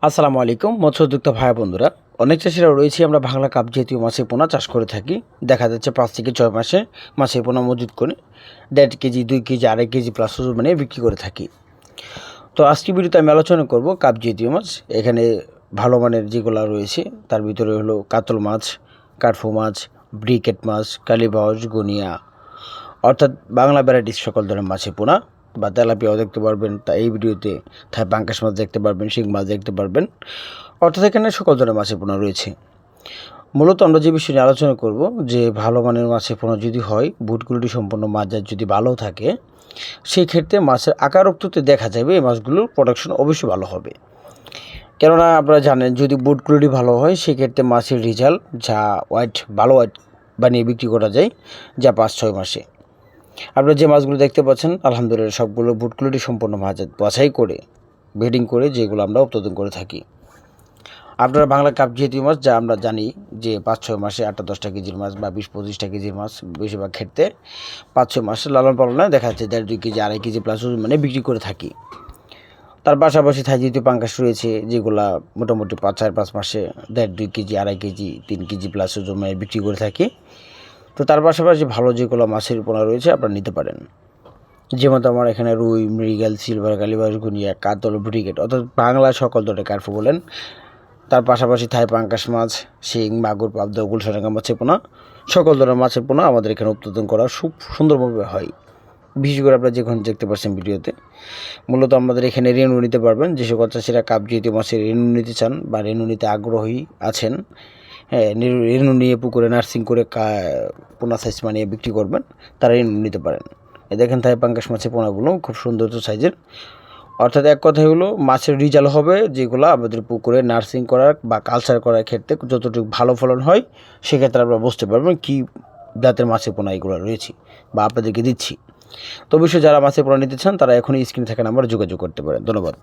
আসসালামু আলাইকুম মৎস্যোদ্যোক্তা ভাই বন্ধুরা, অনেক চাষিরা রয়েছে আমরা বাংলা কাপ জাতীয় মাছের পোনা চাষ করে থাকি। দেখা যাচ্ছে 5 থেকে 6 মাসে মাছের পোনা মজুত করে 1.5 কেজি 2 কেজি 2.5 কেজি প্লাস ওজন মানে বিক্রি করে থাকি। তো আজকে ভিডিওতে আমি আলোচনা করব কাপ জাতীয় মাছ। এখানে ভালো মানের যেগুলো রয়েছে তার ভিতরে হলো কাতল মাছ, কার্পো মাছ, ব্রিকেট মাছ, কালীবাউস, গনিয়া, অর্থাৎ বাংলা ভ্যারাইটিস সকল ধরনের মাছের পোনা বা তেলাপিয়াও দেখতে পারবেন। তা এই ভিডিওতে থাই পাঙ্কাশ মাছ দেখতে পারবেন, শিং মাছ দেখতে পারবেন, অর্থাৎ এখানে সকল ধরনের মাছের পোনা রয়েছে। মূলত আমরা যে বিষয় নিয়ে আলোচনা করব যে ভালো মানের মাছের পোনা যদি হয়, বুটগুলোটি সম্পূর্ণ মাছ যদি ভালো থাকে, সেই ক্ষেত্রে মাছের আকার রক্ততে দেখা যাবে এই মাছগুলোর প্রোডাকশন অবশ্যই ভালো হবে। কেননা আপনারা জানেন যদি বুটগুলোটি ভালো হয় সেক্ষেত্রে মাছের রেজাল্ট যা ভালো ওয়াইট বানিয়ে বিক্রি করা যায় যা 5-6 মাসে। আপনারা যে মাছগুলো দেখতে পাচ্ছেন আলহামদুলিল্লাহ সবগুলো বুটগুলোটি সম্পূর্ণ মাছ বাছাই করে ব্রিডিং করে যেগুলো আমরা উৎপাদন করে থাকি। আপনারা বাংলা কাপ জাতীয় মাছ যা আমরা জানি যে 5-6 মাসে 8-10টা কেজির মাছ বা 20-25টা কেজির মাছ বেশিরভাগ ক্ষেত্রে 5-6 মাসে লালন পালনে দেখা যাচ্ছে 1.5-2 কেজি 2.5 কেজি প্লাস মানে বিক্রি করে থাকি। তার পাশাপাশি থাই জাতীয় পাঙ্কাশ রয়েছে যেগুলা মোটামুটি 4-5 মাসে 1.5-2 কেজি 2.5 কেজি 3 কেজি প্লাস ওজন মানে বিক্রি করে থাকি। তো তার পাশাপাশি ভালো যেগুলো মাছের পোনা রয়েছে আপনারা নিতে পারেন। যেমন আমার এখানে রুই, মৃগেল, সিলভার, কালীবাউস, গুনিয়া, কাতল, ব্রিগেড অর্থাৎ বাংলা সকল ধরনের কার্পো বলেন। তার পাশাপাশি থাই পাঙ্কাশ মাছ, শিং, মাগুর, পাবদা, গুলশানডাঙ্গা মাছের পোনা, সকল ধরনের মাছের পোনা আমাদের এখানে উৎপাদন করা খুব সুন্দরভাবে হয়। বিশেষ করে আপনারা যেখানে দেখতে পাচ্ছেন ভিডিওতে, মূলত আমাদের এখানে রেণু নিতে পারবেন। যে সকল চাষিরা কাপ জাতীয় মাছের রেণু নিতে চান বা রেণু নিতে আগ্রহী আছেন, হ্যাঁ, রেণু নিয়ে পুকুরে নার্সিং করে পোনা সাইজ বানিয়ে বিক্রি করবেন, তারা রেণু নিতে পারেন। দেখেন থাই পাঙ্কাশ মাছের পোনাগুলো খুব সুন্দর সাইজের। অর্থাৎ এক কথায় হলো মাছের রেজাল্ট হবে যেগুলো আমাদের পুকুরে নার্সিং করার বা কালচার করার ক্ষেত্রে যতটুকু ভালো ফলন হয় সেক্ষেত্রে আপনারা বুঝতে পারবেন কী জাতের মাছের পোনা এগুলো রয়েছে বা আপনাদেরকে দিচ্ছি। তো অবশ্যই যারা মাছের পোনা নিতে চান তারা এখনই স্ক্রিনে থাকা নাম্বারে যোগাযোগ করতে পারেন। ধন্যবাদ।